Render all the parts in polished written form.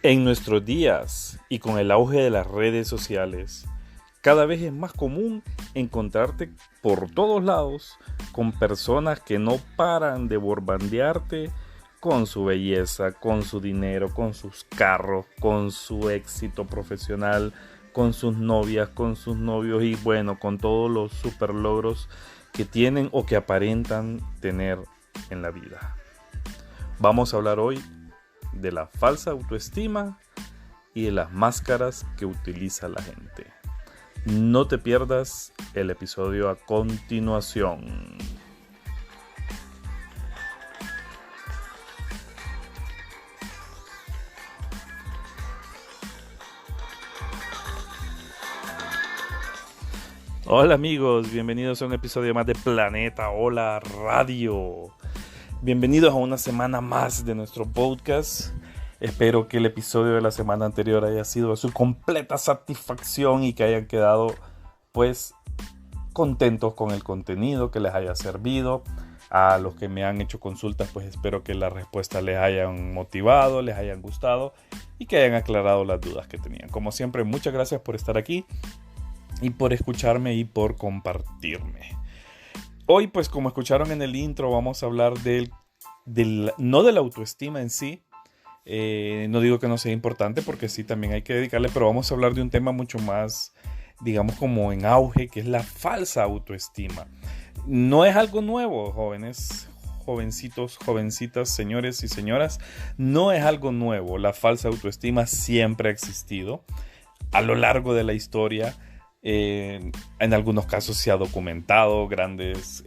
En nuestros días y con el auge de las redes sociales, cada vez es más común encontrarte por todos lados con personas que no paran de bombardearte con su belleza, con su dinero, con sus carros, con su éxito profesional, con sus novias, con sus novios y bueno, con todos los super logros que tienen o que aparentan tener en la vida. Vamos a hablar hoy de la falsa autoestima y de las máscaras que utiliza la gente. No te pierdas el episodio a continuación. Hola amigos, bienvenidos a un episodio más de Planeta Hola Radio. Bienvenidos a una semana más de nuestro podcast. Espero que el episodio de la semana anterior haya sido de su completa satisfacción y que hayan quedado pues contentos con el contenido, que les haya servido. A los que me han hecho consultas pues espero que las respuestas les hayan motivado, les hayan gustado y que hayan aclarado las dudas que tenían. Como siempre, muchas gracias por estar aquí y por escucharme y por compartirme. Hoy, pues como escucharon en el intro, vamos a hablar no de la autoestima en sí. No digo que no sea importante porque sí, también hay que dedicarle, pero vamos a hablar de un tema mucho más, digamos, como en auge, que es la falsa autoestima. No es algo nuevo, jóvenes, jovencitos, jovencitas, señores y señoras. No es algo nuevo. La falsa autoestima siempre ha existido a lo largo de la historia. En algunos casos se ha documentado, grandes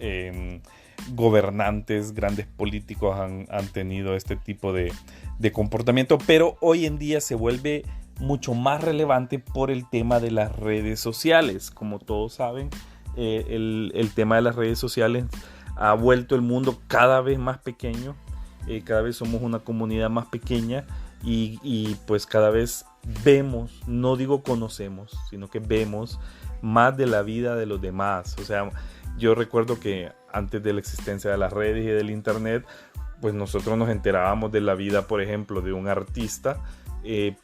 gobernantes, grandes políticos han tenido este tipo de comportamiento, pero hoy en día se vuelve mucho más relevante por el tema de las redes sociales. Como todos saben, el tema de las redes sociales ha vuelto el mundo cada vez más pequeño, cada vez somos una comunidad más pequeña y pues cada vez vemos, no digo conocemos, sino que vemos más de la vida de los demás. O sea, yo recuerdo que antes de la existencia de las redes y del internet, pues nosotros nos enterábamos de la vida, por ejemplo, de un artista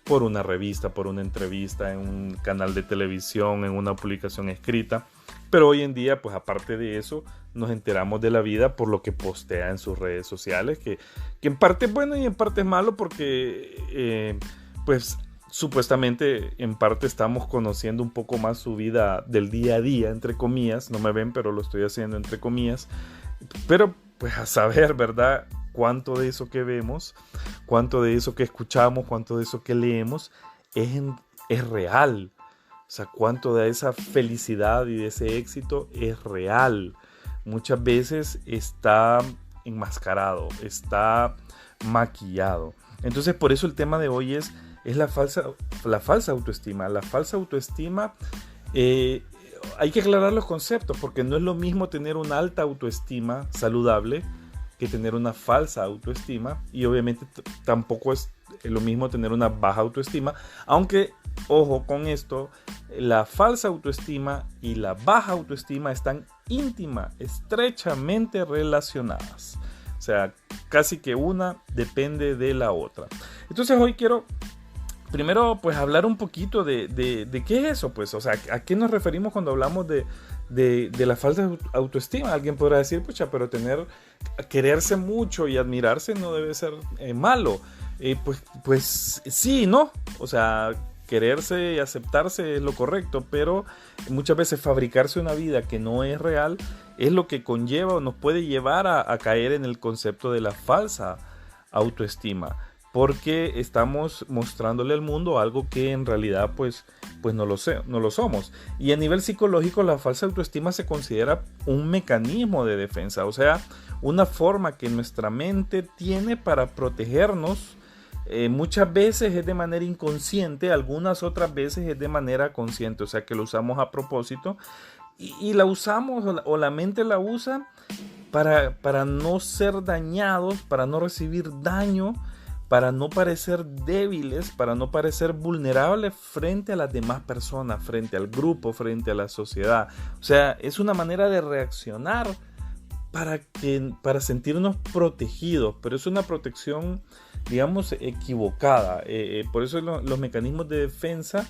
por una revista, por una entrevista, en un canal de televisión, en una publicación escrita. Pero hoy en día, pues aparte de eso, nos enteramos de la vida por lo que postea en sus redes sociales, que en parte es bueno y en parte es malo porque pues supuestamente en parte estamos conociendo un poco más su vida del día a día, entre comillas. No me ven, pero lo estoy haciendo entre comillas. Pero pues a saber, ¿verdad? Cuánto de eso que vemos, cuánto de eso que escuchamos, cuánto de eso que leemos es real. O sea, cuánto de esa felicidad y de ese éxito es real. Muchas veces está enmascarado, está maquillado. Entonces, por eso el tema de hoy es la falsa autoestima. La falsa autoestima, hay que aclarar los conceptos, porque no es lo mismo tener una alta autoestima saludable que tener una falsa autoestima, y obviamente tampoco es lo mismo tener una baja autoestima, aunque ojo con esto, la falsa autoestima y la baja autoestima están estrechamente relacionadas. O sea, casi que una depende de la otra. Entonces hoy quiero primero pues hablar un poquito de qué es eso, pues, o sea, a qué nos referimos cuando hablamos de la falta de autoestima. Alguien podrá decir, pucha, pero quererse mucho y admirarse no debe ser malo. Pues sí, ¿no? O sea, quererse y aceptarse es lo correcto, pero muchas veces fabricarse una vida que no es real es lo que conlleva o nos puede llevar a caer en el concepto de la falsa autoestima, porque estamos mostrándole al mundo algo que en realidad pues no lo somos. Y a nivel psicológico, la falsa autoestima se considera un mecanismo de defensa, o sea, una forma que nuestra mente tiene para protegernos. Muchas veces es de manera inconsciente, algunas otras veces es de manera consciente, o sea que lo usamos a propósito y la usamos o la mente la usa para no ser dañados, para no recibir daño, para no parecer débiles, para no parecer vulnerables frente a las demás personas, frente al grupo, frente a la sociedad. O sea, es una manera de reaccionar para sentirnos protegidos, pero es una protección digamos, equivocada. Por eso los mecanismos de defensa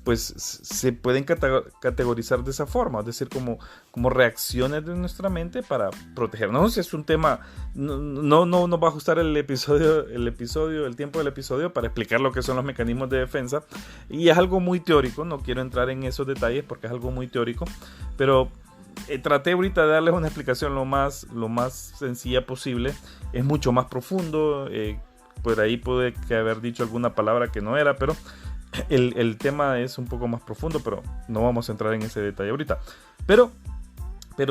pues se pueden categorizar de esa forma, es decir, como reacciones de nuestra mente para protegernos. Es un tema, no nos va a ajustar el tiempo del episodio para explicar lo que son los mecanismos de defensa, y es algo muy teórico, no quiero entrar en esos detalles porque es algo muy teórico, pero traté ahorita de darles una explicación lo más sencilla posible. Es mucho más profundo, por ahí pude haber dicho alguna palabra que no era, pero el tema es un poco más profundo, pero no vamos a entrar en ese detalle ahorita. Pero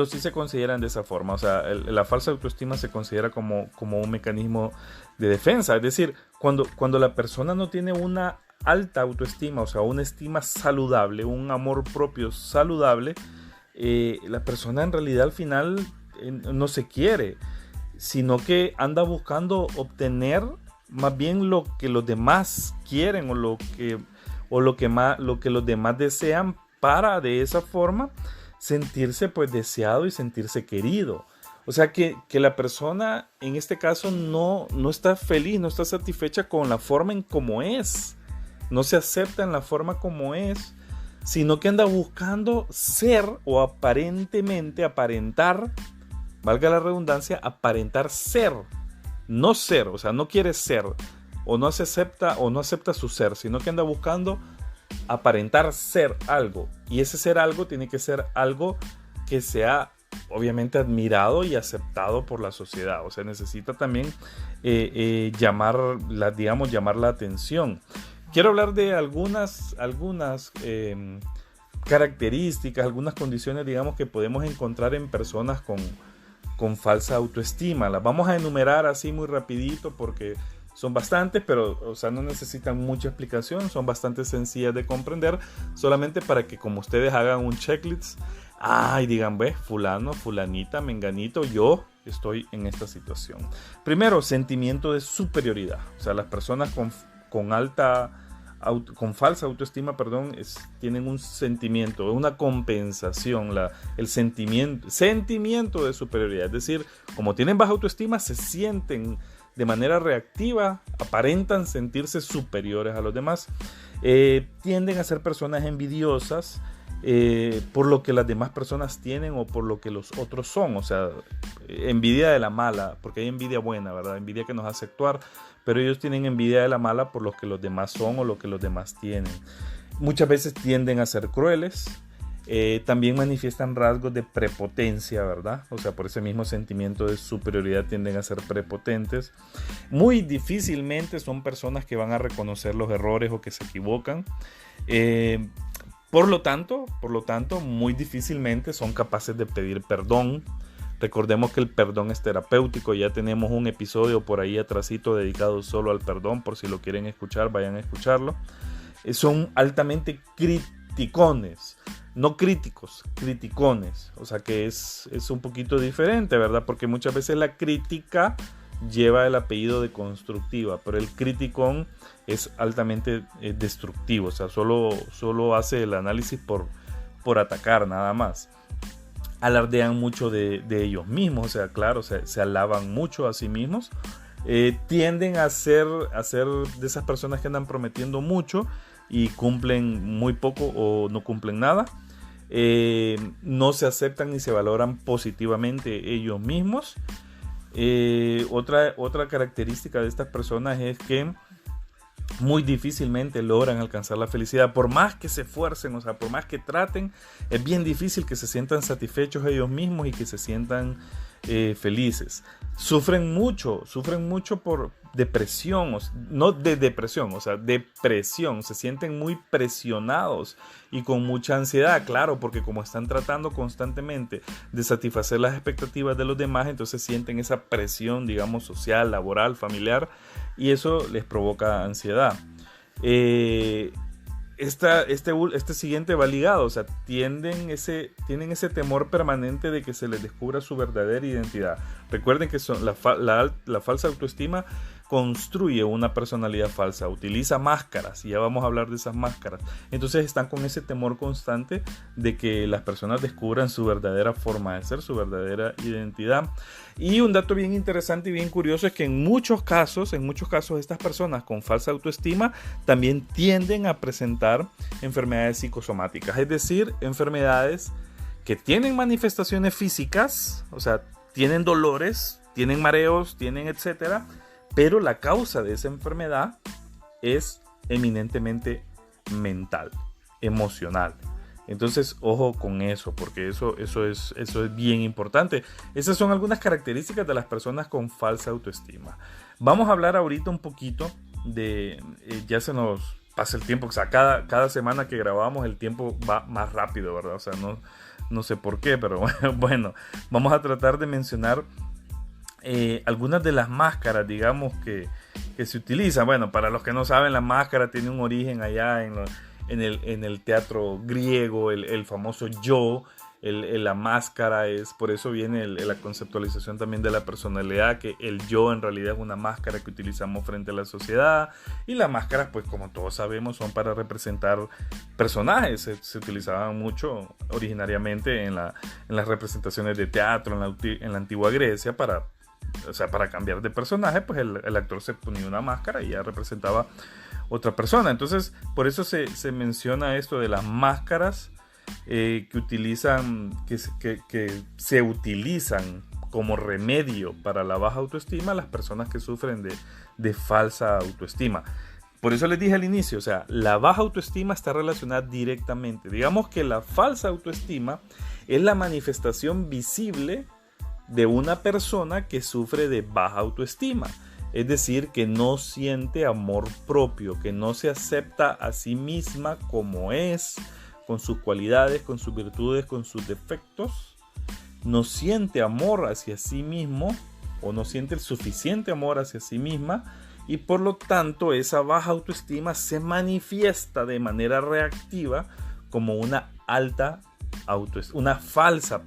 sí se consideran de esa forma. O sea, la falsa autoestima se considera como un mecanismo de defensa. Es decir, cuando la persona no tiene una alta autoestima, o sea, una estima saludable, un amor propio saludable, la persona en realidad al final no se quiere, sino que anda buscando obtener más bien lo que los demás quieren o lo que los demás desean, para de esa forma sentirse pues deseado y sentirse querido. O sea que la persona en este caso no está feliz, no está satisfecha con la forma en cómo es, no se acepta en la forma como es, sino que anda buscando ser o aparentar, valga la redundancia, aparentar ser. No ser, o sea, no quiere ser, o no acepta su ser, sino que anda buscando aparentar ser algo. Y ese ser algo tiene que ser algo que sea obviamente admirado y aceptado por la sociedad. O sea, necesita también llamar la atención. Quiero hablar de algunas características, algunas condiciones, digamos, que podemos encontrar en personas con falsa autoestima. Las vamos a enumerar así muy rapidito porque son bastantes, pero o sea, no necesitan mucha explicación, son bastante sencillas de comprender, solamente para que como ustedes hagan un checklist, y digan, ve, fulano, fulanita, menganito, yo estoy en esta situación. Primero, sentimiento de superioridad. O sea, las personas con falsa autoestima, tienen un sentimiento, una compensación, el sentimiento de superioridad. Es decir, como tienen baja autoestima, se sienten de manera reactiva, aparentan sentirse superiores a los demás. Tienden a ser personas envidiosas por lo que las demás personas tienen o por lo que los otros son. O sea, envidia de la mala, porque hay envidia buena, ¿verdad? Envidia que nos hace actuar, pero ellos tienen envidia de la mala por lo que los demás son o lo que los demás tienen. Muchas veces tienden a ser crueles. También manifiestan rasgos de prepotencia, ¿verdad? O sea, por ese mismo sentimiento de superioridad tienden a ser prepotentes. Muy difícilmente son personas que van a reconocer los errores o que se equivocan. Por lo tanto, muy difícilmente son capaces de pedir perdón. Recordemos que el perdón es terapéutico. Ya tenemos un episodio por ahí atrasito dedicado solo al perdón. Por si lo quieren escuchar, vayan a escucharlo. Son altamente criticones. No críticos, criticones. O sea que es un poquito diferente, ¿verdad? Porque muchas veces la crítica lleva el apellido de constructiva, pero el criticón es altamente destructivo. O sea, solo hace el análisis por atacar, nada más. Alardean mucho de ellos mismos, o sea, claro, se alaban mucho a sí mismos. Tienden a ser de esas personas que andan prometiendo mucho y cumplen muy poco o no cumplen nada. No se aceptan ni se valoran positivamente ellos mismos. Otra característica de estas personas es que muy difícilmente logran alcanzar la felicidad. Por más que se esfuercen, o sea, por más que traten, es bien difícil que se sientan satisfechos ellos mismos y que se sientan felices. Sufren mucho por depresión, no de depresión, o sea, depresión. Se sienten muy presionados y con mucha ansiedad, claro, porque como están tratando constantemente de satisfacer las expectativas de los demás, entonces sienten esa presión, digamos, social, laboral, familiar, y eso les provoca ansiedad. Este siguiente va ligado, o sea, tienen ese temor permanente de que se les descubra su verdadera identidad. Recuerden que la falsa autoestima construye una personalidad falsa, utiliza máscaras, y ya vamos a hablar de esas máscaras. Entonces están con ese temor constante de que las personas descubran su verdadera forma de ser, su verdadera identidad. Y un dato bien interesante y bien curioso es que en muchos casos estas personas con falsa autoestima también tienden a presentar enfermedades psicosomáticas, es decir, enfermedades que tienen manifestaciones físicas, o sea, tienen dolores, tienen mareos, tienen etcétera, pero la causa de esa enfermedad es eminentemente mental, emocional. Entonces, ojo con eso, porque eso es bien importante. Esas son algunas características de las personas con falsa autoestima. Vamos a hablar ahorita un poquito de, ya se nos pasa el tiempo, o sea, cada semana que grabamos el tiempo va más rápido, ¿verdad? O sea, no sé por qué, pero bueno, vamos a tratar de mencionar algunas de las máscaras, digamos, que se utilizan. Bueno, para los que no saben, la máscara tiene un origen allá en el teatro griego, el famoso yo. La máscara es, por eso viene la conceptualización también de la personalidad, que el yo en realidad es una máscara que utilizamos frente a la sociedad, y las máscaras, pues como todos sabemos, son para representar personajes. Se utilizaban mucho originariamente en las representaciones de teatro en la antigua Grecia para cambiar de personaje, pues el actor se ponía una máscara y ya representaba otra persona. Entonces, por eso se menciona esto de las máscaras que se utilizan como remedio para la baja autoestima a las personas que sufren de falsa autoestima. Por eso les dije al inicio, o sea, la baja autoestima está relacionada directamente. Digamos que la falsa autoestima es la manifestación visible de una persona que sufre de baja autoestima, es decir, que no siente amor propio, que no se acepta a sí misma como es, con sus cualidades, con sus virtudes, con sus defectos, no siente amor hacia sí mismo o no siente el suficiente amor hacia sí misma, y por lo tanto esa baja autoestima se manifiesta de manera reactiva como una falsa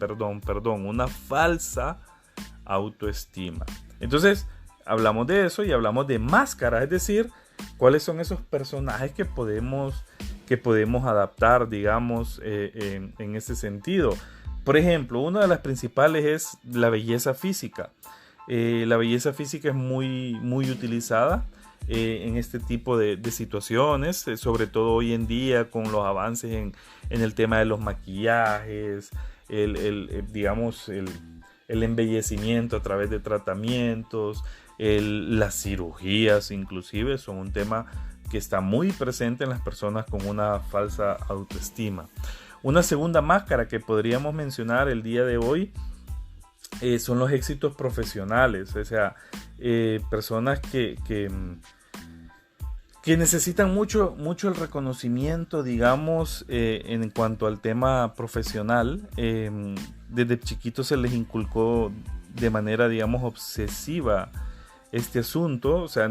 autoestima. Entonces hablamos de eso y hablamos de máscaras, es decir, cuáles son esos personajes que podemos adaptar, digamos, en ese sentido. Por ejemplo, una de las principales es la belleza física. La belleza física es muy, muy utilizada en este tipo de situaciones, sobre todo hoy en día con los avances en el tema de los maquillajes, digamos, el embellecimiento a través de tratamientos, las cirugías inclusive son un tema que está muy presente en las personas con una falsa autoestima. Una segunda máscara que podríamos mencionar el día de hoy son los éxitos profesionales, o sea, personas que necesitan mucho el reconocimiento, digamos, en cuanto al tema profesional. Desde chiquitos se les inculcó de manera, digamos, obsesiva este asunto, o sea,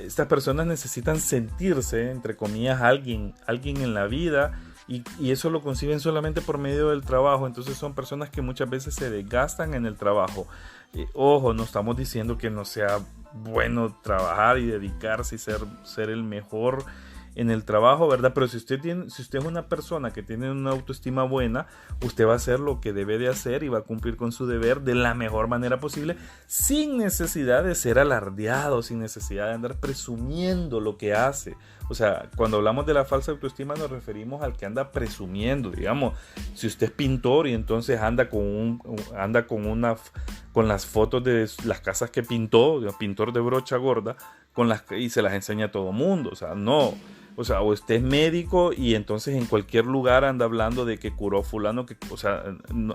estas personas necesitan sentirse, entre comillas, alguien en la vida, y eso lo conciben solamente por medio del trabajo. Entonces son personas que muchas veces se desgastan en el trabajo. Ojo, no estamos diciendo que no sea bueno trabajar y dedicarse y ser el mejor en el trabajo, ¿verdad? Pero si usted es una persona que tiene una autoestima buena, usted va a hacer lo que debe de hacer y va a cumplir con su deber de la mejor manera posible, sin necesidad de ser alardeado, sin necesidad de andar presumiendo lo que hace. O sea, cuando hablamos de la falsa autoestima nos referimos al que anda presumiendo. Digamos, si usted es pintor y entonces anda con las fotos de las casas que pintó, pintor de brocha gorda, y se las enseña a todo mundo. O sea, no. O sea, o usted es médico y entonces en cualquier lugar anda hablando de que curó fulano, o sea,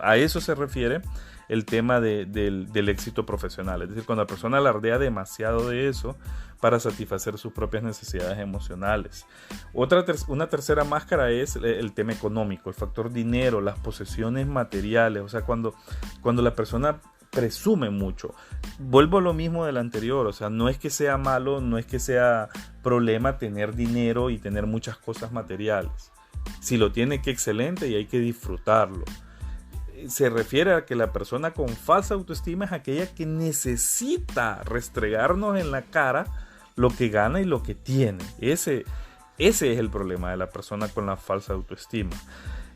a eso se refiere el tema del éxito profesional. Es decir, cuando la persona alardea demasiado de eso para satisfacer sus propias necesidades emocionales. Una tercera máscara es el tema económico, el factor dinero, las posesiones materiales. O sea, cuando la persona presume mucho. Vuelvo a lo mismo del anterior, o sea, no es que sea malo, no es que sea problema tener dinero y tener muchas cosas materiales. Si lo tiene, qué excelente, y hay que disfrutarlo. se refiere a que la persona con falsa autoestima es aquella que necesita restregarnos en la cara lo que gana y lo que tiene. Ese es el problema de la persona con la falsa autoestima.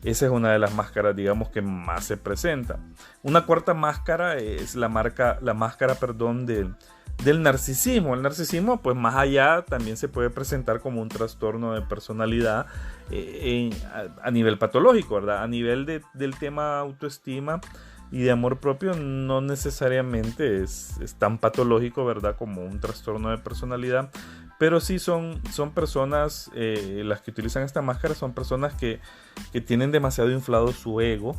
Esa es una de las máscaras, digamos, que más se presenta. Una cuarta máscara es la máscara del narcisismo. El narcisismo, pues más allá, también se puede presentar como un trastorno de personalidad a nivel patológico, ¿verdad? A nivel del tema autoestima y de amor propio, no necesariamente es tan patológico, ¿verdad? Como un trastorno de personalidad. Pero sí son personas, las que utilizan esta máscara son personas que tienen demasiado inflado su ego,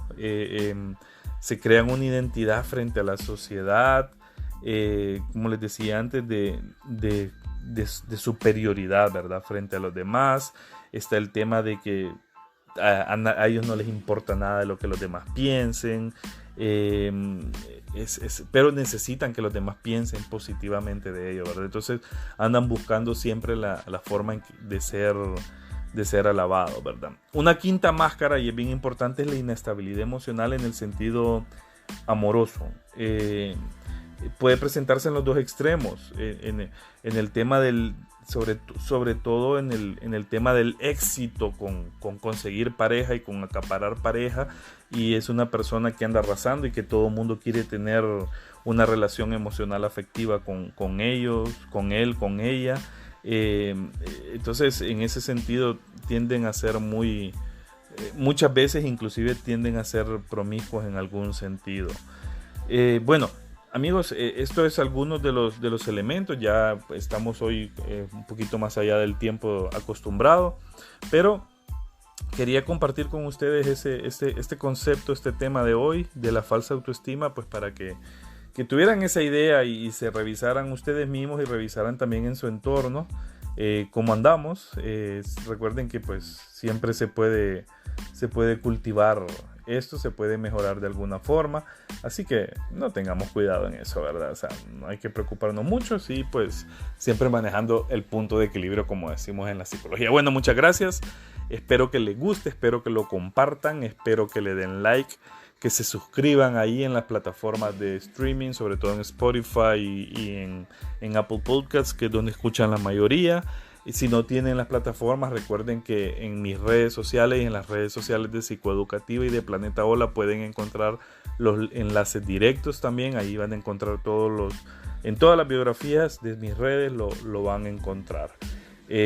se crean una identidad frente a la sociedad, como les decía antes, de superioridad, ¿verdad? Frente a los demás. Está el tema de que a ellos no les importa nada de lo que los demás piensen, pero necesitan que los demás piensen positivamente de ellos, ¿verdad? Entonces andan buscando siempre la forma de ser alabados, ¿verdad? Una quinta máscara, y es bien importante, es la inestabilidad emocional en el sentido amoroso. Puede presentarse en los dos extremos, en el tema sobre todo en el tema del éxito con conseguir pareja y con acaparar pareja, y es una persona que anda arrasando y que todo el mundo quiere tener una relación emocional afectiva con ellos, con él, con ella. Entonces, en ese sentido tienden a ser muchas veces inclusive tienden a ser promiscuos en algún sentido. Bueno, amigos, esto es algunos de los elementos. Ya estamos hoy un poquito más allá del tiempo acostumbrado, pero quería compartir con ustedes este concepto, este tema de hoy de la falsa autoestima, pues para que tuvieran esa idea y se revisaran ustedes mismos y revisaran también en su entorno cómo andamos. Recuerden que pues siempre se puede cultivar esto, se puede mejorar de alguna forma, así que no tengamos cuidado en eso, ¿verdad? O sea, no hay que preocuparnos mucho, sí, pues siempre manejando el punto de equilibrio, como decimos en la psicología. Bueno, muchas gracias, espero que les guste, espero que lo compartan, espero que le den like, que se suscriban ahí en las plataformas de streaming, sobre todo en Spotify y en Apple Podcasts, que es donde escuchan la mayoría. Y si no tienen las plataformas, recuerden que en mis redes sociales y en las redes sociales de Psicoeducativa y de Planeta Hola pueden encontrar los enlaces directos también. Ahí van a encontrar en todas las biografías de mis redes lo van a encontrar.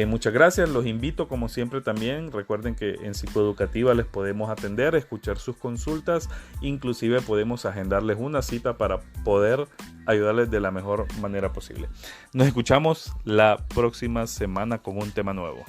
Muchas gracias, los invito como siempre también. Recuerden que en Psicoeducativa les podemos atender, escuchar sus consultas, inclusive podemos agendarles una cita para poder ayudarles de la mejor manera posible. Nos escuchamos la próxima semana con un tema nuevo.